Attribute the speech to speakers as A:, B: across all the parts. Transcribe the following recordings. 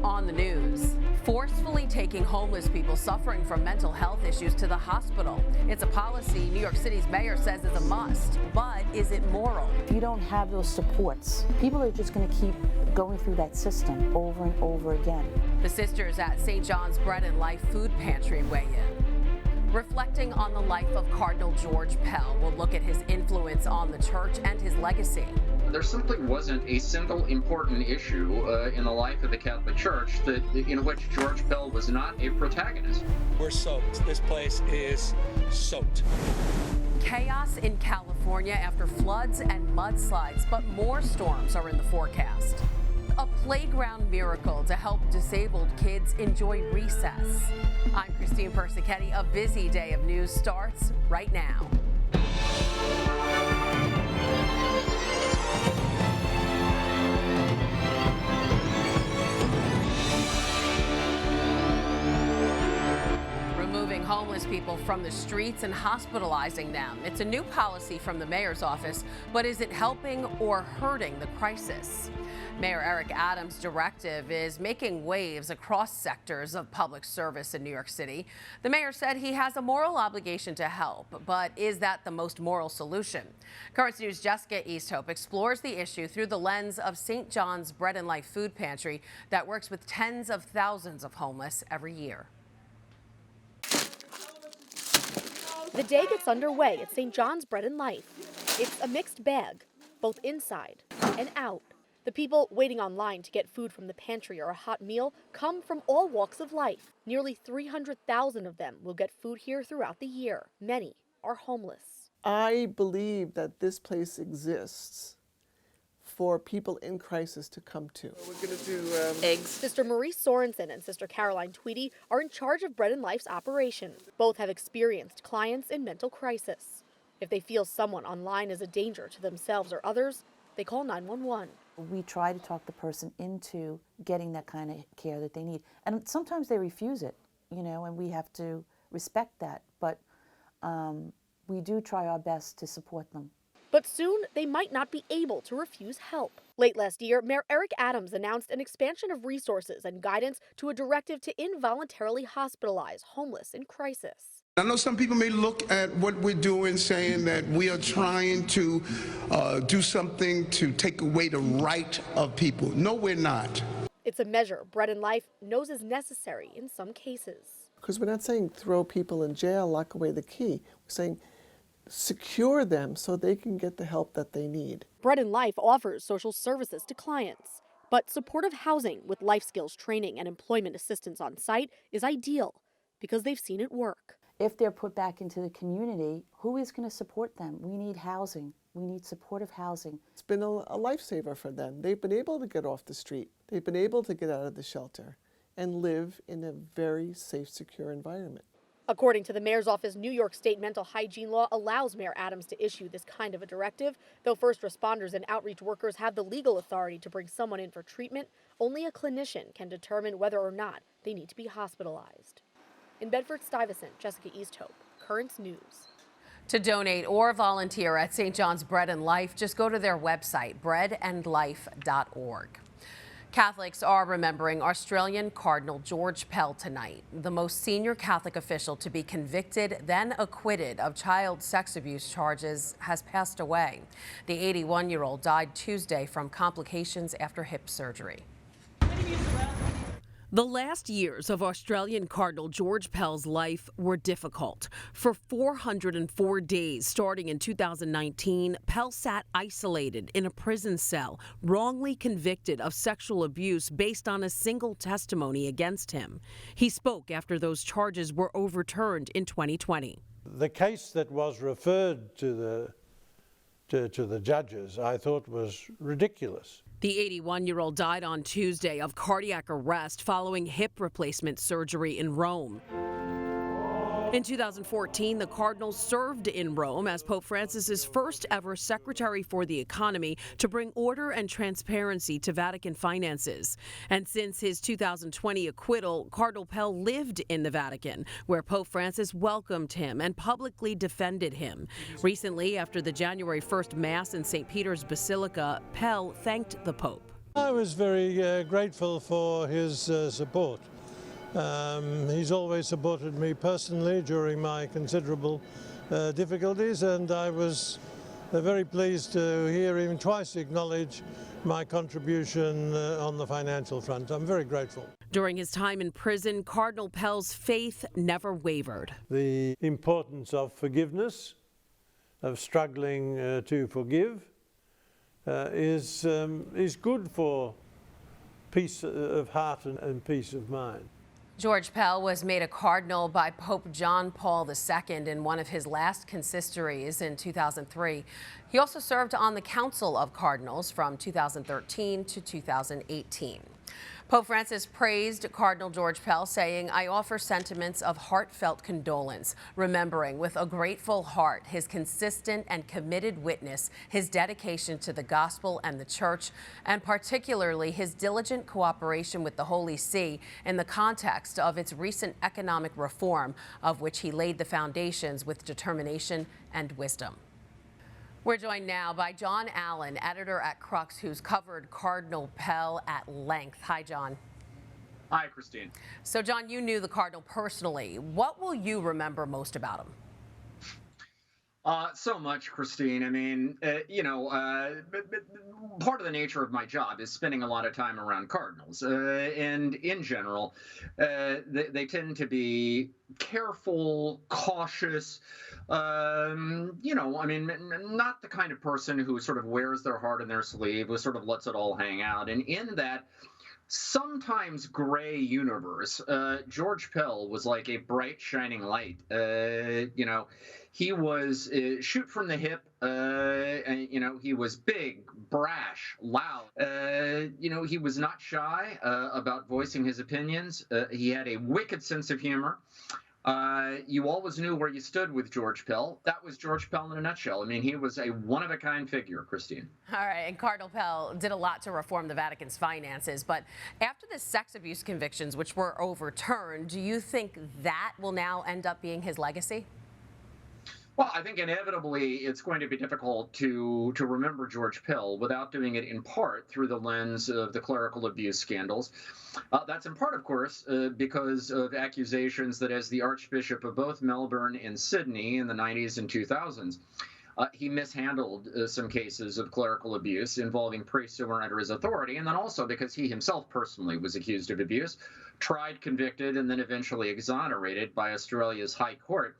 A: on the news. Forcefully taking homeless people suffering from mental health issues to the hospital. It's a policy New York City's mayor says is a must, but is it moral?
B: If you don't have those supports, people are just going to keep going through that system over and over again.
A: The sisters at St. John's Bread and Life Food Pantry weigh in. Reflecting on the life of Cardinal George Pell, we'll look at his influence on the church and his legacy.
C: There simply wasn't a single important issue in the life of the Catholic Church in which George Pell was not a protagonist.
D: We're soaked. This place is soaked.
A: Chaos in California after floods and mudslides, but more storms are in the forecast. A playground miracle to help disabled kids enjoy recess. I'm Christine Persichetti. A busy day of news starts right now. Removing homeless people from the streets and hospitalizing them. It's a new policy from the mayor's office, but is it helping or hurting the crisis? Mayor Eric Adams' directive is making waves across sectors of public service in New York City. The mayor said he has a moral obligation to help, but is that the most moral solution? Currents News' Jessica Easthope explores the issue through the lens of St. John's Bread and Life Food Pantry that works with tens of thousands of homeless every year.
E: The day gets underway at St. John's Bread and Life. It's a mixed bag, both inside and out. The people waiting online to get food from the pantry or a hot meal come from all walks of life. Nearly 300,000 of them will get food here throughout the year. Many are homeless.
F: I believe that this place exists for people in crisis to come to. We're going to do
E: eggs. Sister Marie Sorensen and Sister Caroline Tweedy are in charge of Bread and Life's operation. Both have experienced clients in mental crisis. If they feel someone online is a danger to themselves or others, they call 911.
B: We try to talk the person into getting that kind of care that they need. And sometimes they refuse it, and we have to respect that. But we do try our best to support them.
E: But soon, they might not be able to refuse help. Late last year, Mayor Eric Adams announced an expansion of resources and guidance to a directive to involuntarily hospitalize homeless in crisis.
G: I know some people may look at what we're doing saying that we are trying to do something to take away the right of people. No, we're not.
E: It's a measure Bread and Life knows is necessary in some cases.
F: Because we're not saying throw people in jail, lock away the key. We're saying secure them so they can get the help that they need.
E: Bread and Life offers social services to clients, but supportive housing with life skills training and employment assistance on site is ideal because they've seen it work.
B: If they're put back into the community, who is going to support them? We need housing. We need supportive housing.
F: It's been a lifesaver for them. They've been able to get off the street. They've been able to get out of the shelter and live in a very safe, secure environment.
E: According to the mayor's office, New York State mental hygiene law allows Mayor Adams to issue this kind of a directive. Though first responders and outreach workers have the legal authority to bring someone in for treatment, only a clinician can determine whether or not they need to be hospitalized. In Bedford-Stuyvesant, Jessica Easthope, Currents News.
A: To donate or volunteer at St. John's Bread and Life, just go to their website, breadandlife.org. Catholics are remembering Australian Cardinal George Pell tonight, the most senior Catholic official to be convicted, then acquitted of child sex abuse charges, has passed away. The 81-year-old died Tuesday from complications after hip surgery. The last years of Australian Cardinal George Pell's life were difficult. For 404 days, starting in 2019, Pell sat isolated in a prison cell, wrongly convicted of sexual abuse based on a single testimony against him. He spoke after those charges were overturned in 2020.
H: The case that was referred to the judges, I thought, was ridiculous.
A: The 81-year-old died on Tuesday of cardiac arrest following hip replacement surgery in Rome. In 2014, the Cardinal served in Rome as Pope Francis's first ever Secretary for the Economy to bring order and transparency to Vatican finances. And since his 2020 acquittal, Cardinal Pell lived in the Vatican, where Pope Francis welcomed him and publicly defended him. Recently, after the January 1st Mass in St. Peter's Basilica, Pell thanked the Pope.
H: I was very grateful for his support. He's always supported me personally during my considerable difficulties, and I was very pleased to hear him twice acknowledge my contribution on the financial front. I'm very grateful.
A: During his time in prison, Cardinal Pell's faith never wavered.
H: The importance of forgiveness, of struggling to forgive, is good for peace of heart and peace of mind.
A: George Pell was made a cardinal by Pope John Paul II in one of his last consistories in 2003. He also served on the Council of Cardinals from 2013 to 2018. Pope Francis praised Cardinal George Pell, saying, "I offer sentiments of heartfelt condolence, remembering with a grateful heart his consistent and committed witness, his dedication to the gospel and the church, and particularly his diligent cooperation with the Holy See in the context of its recent economic reform, of which he laid the foundations with determination and wisdom." We're joined now by John Allen, editor at Crux, who's covered Cardinal Pell at length. Hi, John.
C: Hi, Christine.
A: So, John, you knew the Cardinal personally. What will you remember most about him?
C: So much, Christine. I mean, part of the nature of my job is spending a lot of time around cardinals. And in general, they tend to be careful, cautious, not the kind of person who sort of wears their heart in their sleeve, who sort of lets it all hang out. And in that sometimes gray universe, George Pell was like a bright, shining light. He was shoot from the hip, he was big, brash, loud. He was not shy about voicing his opinions. He had a wicked sense of humor. You always knew where you stood with George Pell. That was George Pell in a nutshell. I mean, he was a one-of-a-kind figure, Christine.
A: All right, and Cardinal Pell did a lot to reform the Vatican's finances, but after the sex abuse convictions, which were overturned, do you think that will now end up being his legacy?
C: Well, I think inevitably it's going to be difficult to remember George Pell without doing it in part through the lens of the clerical abuse scandals. That's in part, of course, because of accusations that as the Archbishop of both Melbourne and Sydney in the 90s and 2000s, he mishandled some cases of clerical abuse involving priests who were under his authority, and then also because he himself personally was accused of abuse, tried, convicted, and then eventually exonerated by Australia's High Court.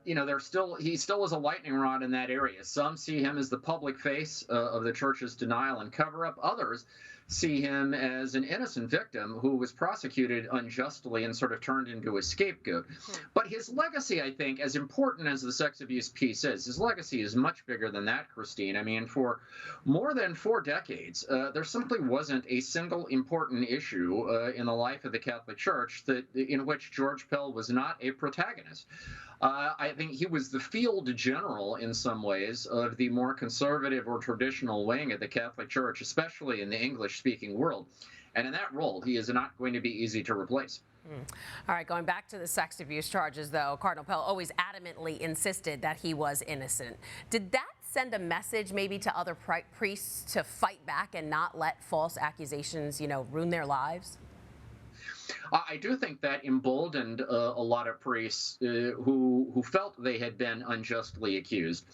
C: He still is a lightning rod in that area. Some see him as the public face of the church's denial and cover-up. Others see him as an innocent victim who was prosecuted unjustly and sort of turned into a scapegoat. But his legacy, I think, as important as the sex abuse piece is, his legacy is much bigger than that, Christine. I mean, for more than 4 decades, there simply wasn't a single important issue in the life of the Catholic Church in which George Pell was not a protagonist. I think he was the field general in some ways of the more conservative or traditional wing of the Catholic Church, especially in the English-speaking world. And in that role, he is not going to be easy to replace.
A: All right, going back to the sex abuse charges, though, Cardinal Pell always adamantly insisted that he was innocent. Did that send a message maybe to other priests to fight back and not let false accusations, ruin their lives?
C: I do think that emboldened a lot of priests who felt they had been unjustly accused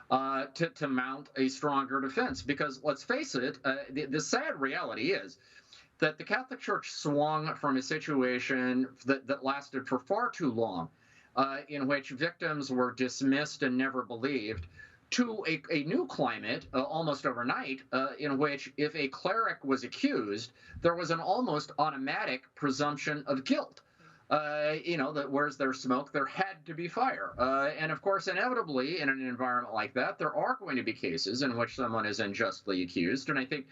C: to mount a stronger defense. Because let's face it, the sad reality is that the Catholic Church swung from a situation that lasted for far too long, in which victims were dismissed and never believed, to a new climate almost overnight in which if a cleric was accused, there was an almost automatic presumption of guilt. That where's there smoke, there had to be fire. And of course, inevitably, in an environment like that, there are going to be cases in which someone is unjustly accused. And I think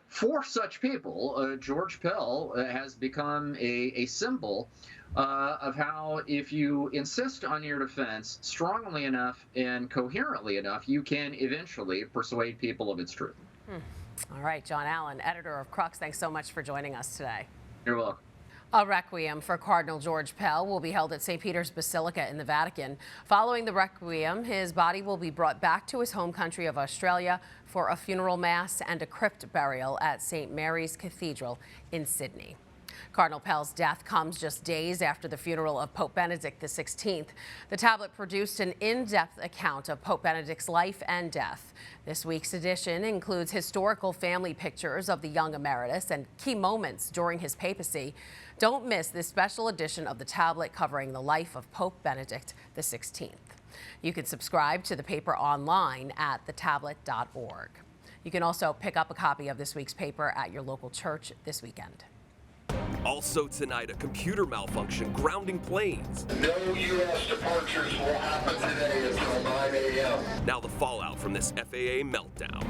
C: for such people, George Pell has become a symbol of how if you insist on your defense strongly enough and coherently enough, you can eventually persuade people of its truth.
A: All right, John Allen, editor of Crux, thanks so much for joining us today.
C: You're welcome.
A: A requiem for Cardinal George Pell will be held at St. Peter's Basilica in the Vatican. Following the requiem, his body will be brought back to his home country of Australia for a funeral mass and a crypt burial at St. Mary's Cathedral in Sydney. Cardinal Pell's death comes just days after the funeral of Pope Benedict XVI. The tablet produced an in-depth account of Pope Benedict's life and death. This week's edition includes historical family pictures of the young emeritus and key moments during his papacy. Don't miss this special edition of the tablet covering the life of Pope Benedict XVI. You can subscribe to the paper online at thetablet.org. You can also pick up a copy of this week's paper at your local church this weekend.
I: Also tonight, a computer malfunction grounding planes.
J: No U.S. departures will happen today until 9 a.m.
I: Now the fallout from this FAA meltdown.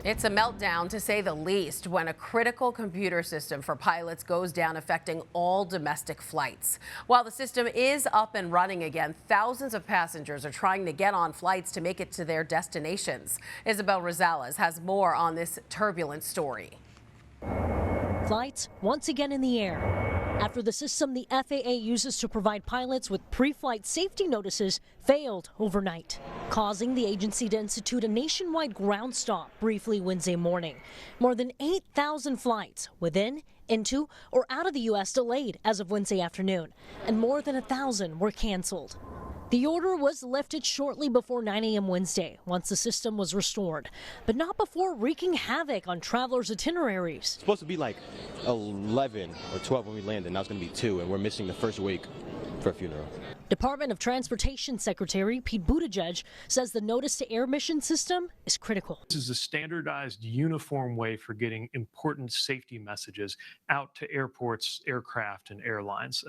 A: It's a meltdown, to say the least, when a critical computer system for pilots goes down, affecting all domestic flights. While the system is up and running again, thousands of passengers are trying to get on flights to make it to their destinations. Isabel Rosales has more on this turbulent story.
K: Flights once again in the air after the system the FAA uses to provide pilots with pre-flight safety notices failed overnight, causing the agency to institute a nationwide ground stop briefly Wednesday morning. More than 8,000 flights within, into, or out of the U.S. delayed as of Wednesday afternoon, and more than 1,000 were canceled. The order was lifted shortly before 9 a.m. Wednesday, once the system was restored, but not before wreaking havoc on travelers' itineraries.
L: It's supposed to be like 11 or 12 when we landed, now it's going to be 2, and we're missing the first week for a funeral.
K: Department of Transportation Secretary Pete Buttigieg says the notice-to-air mission system is critical.
M: This is a standardized, uniform way for getting important safety messages out to airports, aircraft, and airlines.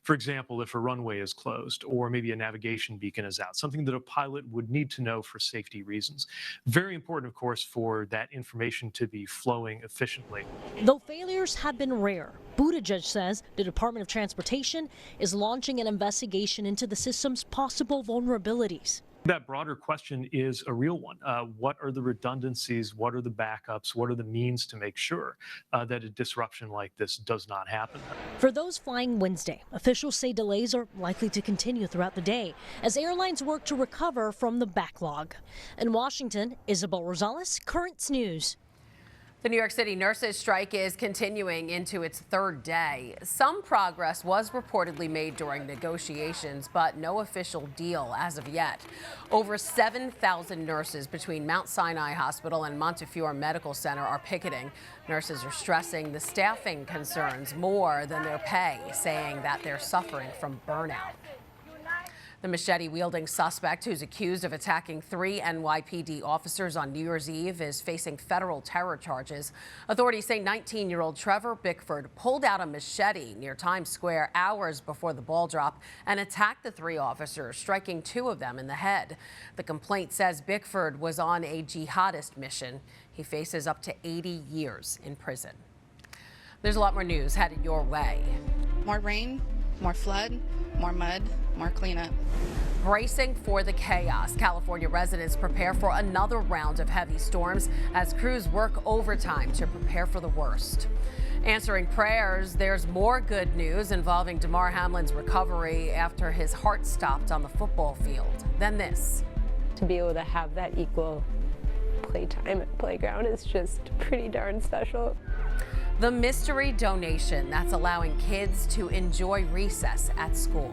M: For example, if a runway is closed or maybe a navigation beacon is out, something that a pilot would need to know for safety reasons. Very important, of course, for that information to be flowing efficiently.
K: Though failures have been rare, Buttigieg says the Department of Transportation is launching an investigation into the system's possible vulnerabilities.
M: That broader question is a real one. What are the redundancies? What are the backups? What are the means to make sure that a disruption like this does not happen?
K: For those flying Wednesday, officials say delays are likely to continue throughout the day as airlines work to recover from the backlog. In Washington, Isabel Rosales, Currents News.
A: The New York City nurses' strike is continuing into its third day. Some progress was reportedly made during negotiations, but no official deal as of yet. Over 7,000 nurses between Mount Sinai Hospital and Montefiore Medical Center are picketing. Nurses are stressing the staffing concerns more than their pay, saying that they're suffering from burnout. The machete-wielding suspect, who's accused of attacking 3 NYPD officers on New Year's Eve, is facing federal terror charges. Authorities say 19-year-old Trevor Bickford pulled out a machete near Times Square hours before the ball drop and attacked the 3 officers, striking 2 of them in the head. The complaint says Bickford was on a jihadist mission. He faces up to 80 years in prison. There's a lot more news headed your way.
N: More rain, more flood, more mud, more cleanup.
A: Bracing for the chaos, California residents prepare for another round of heavy storms as crews work overtime to prepare for the worst. Answering prayers, there's more good news involving Demar Hamlin's recovery after his heart stopped on the football field. Then this.
O: To be able to have that equal playtime at playground is just pretty darn special.
A: The mystery donation that's allowing kids to enjoy recess at school.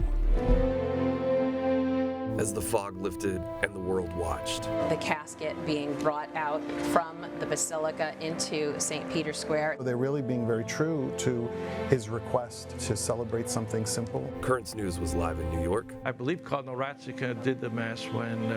I: As the fog lifted and the world watched.
P: The casket being brought out from the Basilica into St. Peter's Square.
Q: They're really being very true to his request to celebrate something simple.
I: Currents News was live in New York.
R: I believe Cardinal Ratzinger did the Mass when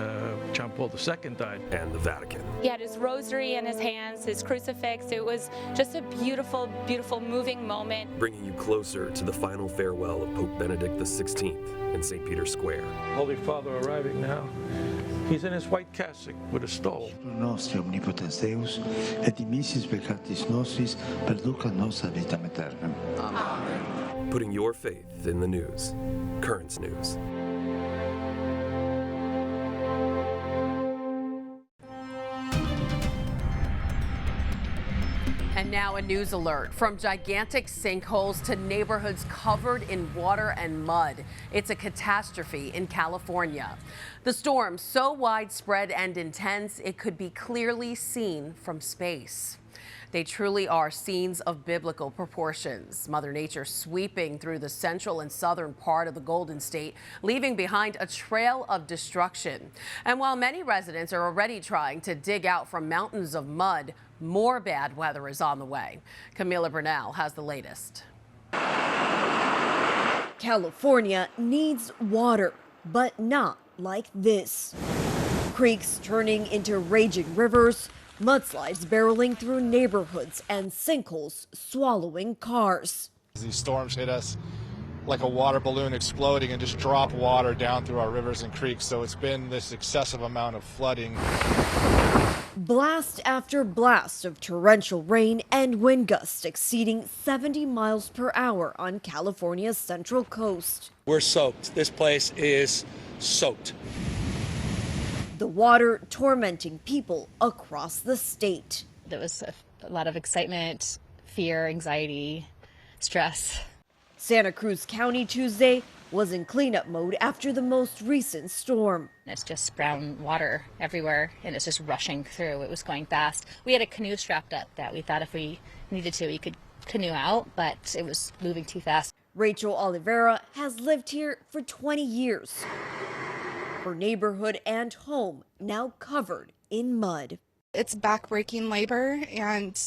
R: John Paul II died.
I: And the Vatican.
S: He had his rosary in his hands, his crucifix. It was just a beautiful, beautiful, moving moment.
I: Bringing you closer to the final farewell of Pope Benedict XVI in St. Peter's Square.
R: Holy Father arriving now. He's in his white cassock with a stole.
T: Nostri omnipotens Deus, et dimissis peccatis nostris, perducat nos ad vitam aeternam.
I: Amen. Putting your faith in the news. Currents News.
A: And And now a news alert. From gigantic sinkholes to neighborhoods covered in water and mud. It's a catastrophe in California. The storm so widespread and intense it could be clearly seen from space. They truly are scenes of biblical proportions. Mother Nature sweeping through the central and southern part of the Golden State, leaving behind a trail of destruction. And while many residents are already trying to dig out from mountains of mud, more bad weather is on the way. Camila Bernal has the latest.
U: California needs water, but not like this. Creeks turning into raging rivers, mudslides barreling through neighborhoods, and sinkholes swallowing cars.
V: These storms hit us like a water balloon exploding and just drop water down through our rivers and creeks. So it's been this excessive amount of flooding.
U: Blast after blast of torrential rain and wind gusts exceeding 70 miles per hour on California's central coast.
D: We're soaked. This place is soaked.
U: The water tormenting people across the state.
W: There was a lot of excitement, fear, anxiety, stress.
U: Santa Cruz County Tuesday was in cleanup mode after the most recent storm.
W: It's just brown water everywhere, and it's just rushing through. It was going fast. We had a canoe strapped up that we thought if we needed to, we could canoe out, but it was moving too fast.
U: Rachel Oliveira has lived here for 20 years. Her neighborhood and home now covered in mud.
N: It's backbreaking labor, and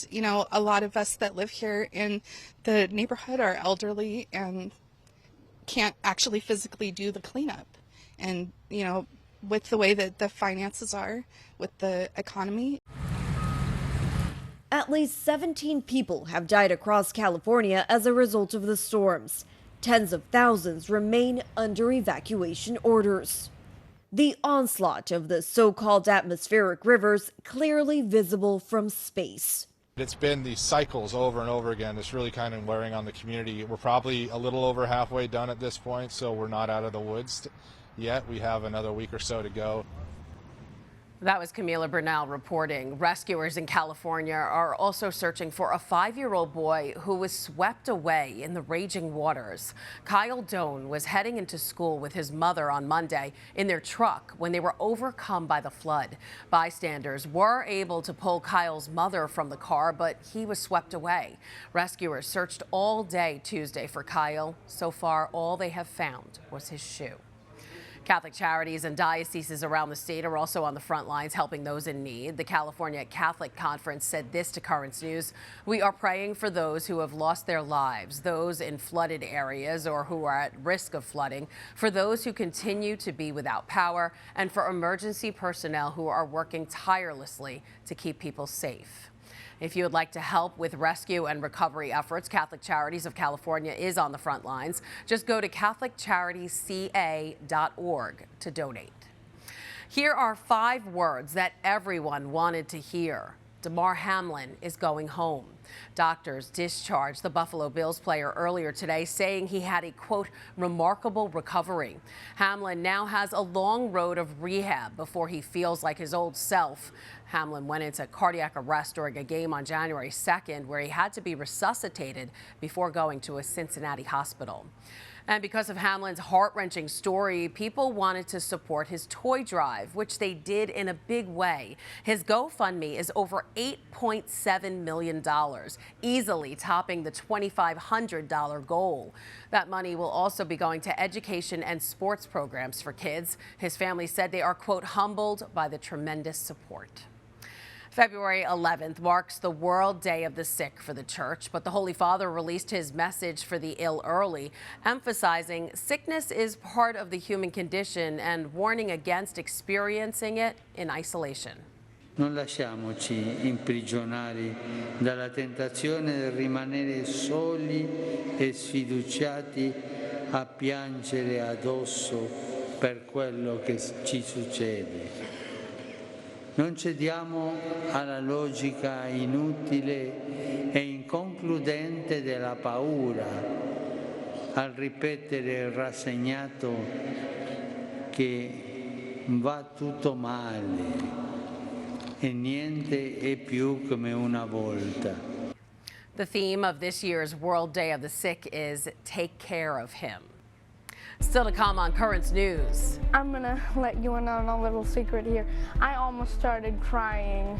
N: a lot of us that live here in the neighborhood are elderly and can't actually physically do the cleanup. And with the way that the finances are with the economy.
U: At least 17 people have died across California as a result of the storms. Tens of thousands remain under evacuation orders. The onslaught of the so-called atmospheric rivers clearly visible from space.
V: It's been these cycles over and over again. It's really kind of wearing on the community. We're probably a little over halfway done at this point, so we're not out of the woods yet. We have another week or so to go.
A: That was Camila Bernal reporting. Rescuers in California are also searching for a 5-year-old boy who was swept away in the raging waters. Kyle Doan was heading into school with his mother on Monday in their truck when they were overcome by the flood. Bystanders were able to pull Kyle's mother from the car, but he was swept away. Rescuers searched all day Tuesday for Kyle. So far, all they have found was his shoe. Catholic charities and dioceses around the state are also on the front lines helping those in need. The California Catholic Conference said this to Currents News: "We are praying for those who have lost their lives, those in flooded areas or who are at risk of flooding, for those who continue to be without power, and for emergency personnel who are working tirelessly to keep people safe." If you would like to help with rescue and recovery efforts, Catholic Charities of California is on the front lines. Just go to catholiccharitiesca.org to donate. Here are 5 words that everyone wanted to hear. Demar Hamlin is going home. Doctors discharged the Buffalo Bills player earlier today, saying he had a, quote, remarkable recovery. Hamlin now has a long road of rehab before he feels like his old self. Hamlin went into cardiac arrest during a game on January 2nd, where he had to be resuscitated before going to a Cincinnati hospital. And because of Hamlin's heart-wrenching story, people wanted to support his toy drive, which they did in a big way. His GoFundMe is over $8.7 million, easily topping the $2,500 goal. That money will also be going to education and sports programs for kids. His family said they are, quote, humbled by the tremendous support. February 11th marks the World Day of the Sick for the Church, but the Holy Father released his message for the ill early, emphasizing sickness is part of the human condition and warning against experiencing it in isolation.
X: Non lasciamoci imprigionare dalla tentazione di rimanere soli e sfiduciati a piangere addosso per quello che ci succede. Non cediamo alla logica inutile e inconcludente della paura, al ripetere rassegnato che va tutto male e niente è più come una volta.
A: The theme of this year's World Day of the Sick is Take Care of Him. Still to come on Currents News.
B: I'm gonna let you in on a little secret here. I almost started crying.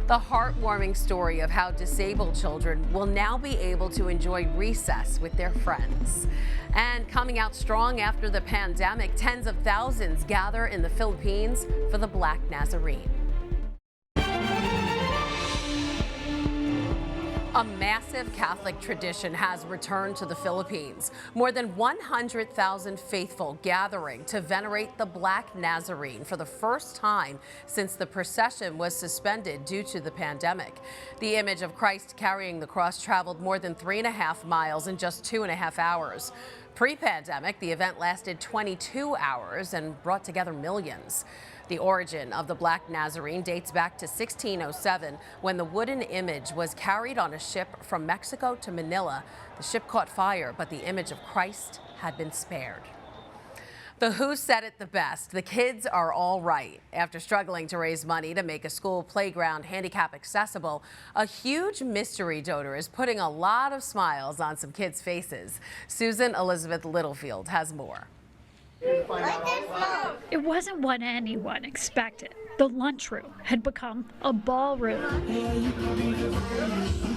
A: The heartwarming story of how disabled children will now be able to enjoy recess with their friends. And coming out strong after the pandemic, tens of thousands gather in the Philippines for the Black Nazarene. A massive Catholic tradition has returned to the Philippines. More than 100,000 faithful gathering to venerate the Black Nazarene for the first time since the procession was suspended due to the pandemic. The image of Christ carrying the cross traveled more than 3.5 miles in just 2.5 hours. Pre-pandemic, the event lasted 22 hours and brought together millions. The origin of the Black Nazarene dates back to 1607, when the wooden image was carried on a ship from Mexico to Manila. The ship caught fire, but the image of Christ had been spared. The Who said it the best. The kids are all right. After struggling to raise money to make a school playground handicap accessible, a huge mystery donor is putting a lot of smiles on some kids' faces. Susan Elizabeth Littlefield has more.
E: It wasn't what anyone expected. The lunchroom had become a ballroom.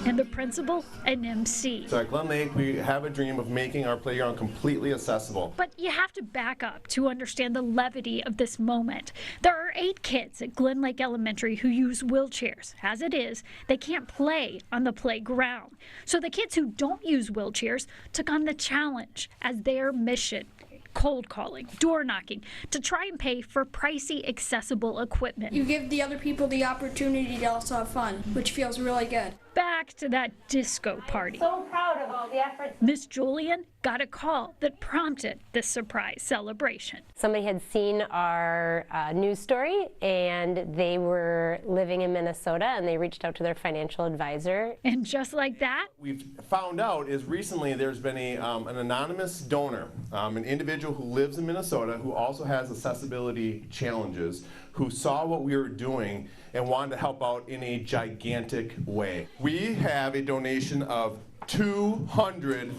E: And the principal, an MC.
F: So at Glen Lake, we have a dream of making our playground completely accessible.
E: But you have to back up to understand the levity of this moment. There are 8 kids at Glen Lake Elementary who use wheelchairs. As it is, they can't play on the playground. So the kids who don't use wheelchairs took on the challenge as their mission. Cold calling, door knocking, to try and pay for pricey, accessible equipment.
G: You give the other people the opportunity to also have fun, which feels really good.
E: Back to that disco party.
G: So proud of all the efforts.
E: Miss Julian got a call that prompted this surprise celebration.
O: Somebody had seen our news story, and they were living in Minnesota, and they reached out to their financial advisor.
E: And just like that,
F: We've found out is recently there's been an anonymous donor, an individual who lives in Minnesota who also has accessibility challenges, who saw what we were doing and wanted to help out in a gigantic way. We have a donation of $200,000.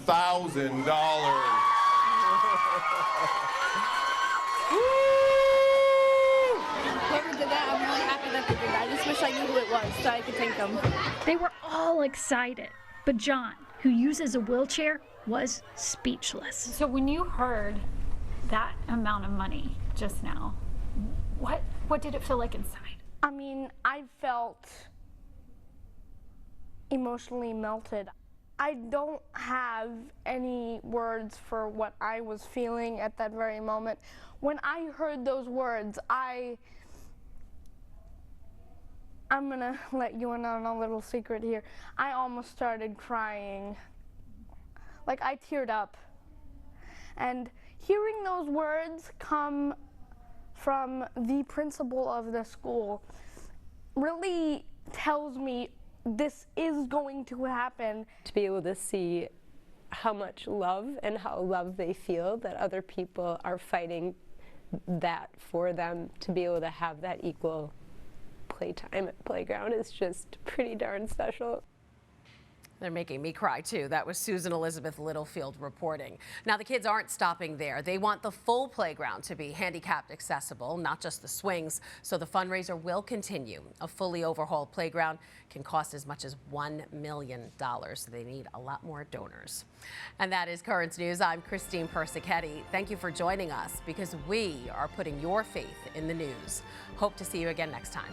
G: Whoever did that, I'm really happy that they did that. I just wish I knew who it was so I could thank them.
E: they were all excited. But John, who uses a wheelchair, was speechless.
Y: So when you heard that amount of money just now, what did it feel like inside?
B: I mean, I felt emotionally melted. I don't have any words for what I was feeling at that very moment. When I heard those words, I'm gonna let you in on a little secret here. I almost started crying. Like, I teared up. And hearing those words come from the principal of the school really tells me this is going to happen.
O: To be able to see how much love and how loved they feel, that other people are fighting that for them, to be able to have that equal playtime at playground is just pretty darn special.
A: They're making me cry, too. That was Susan Elizabeth Littlefield reporting. Now, the kids aren't stopping there. They want the full playground to be handicapped accessible, not just the swings, so the fundraiser will continue. A fully overhauled playground can cost as much as $1 million, so they need a lot more donors. And that is Currents News. I'm Christine Persichetti. Thank you for joining us, because we are putting your faith in the news. Hope to see you again next time.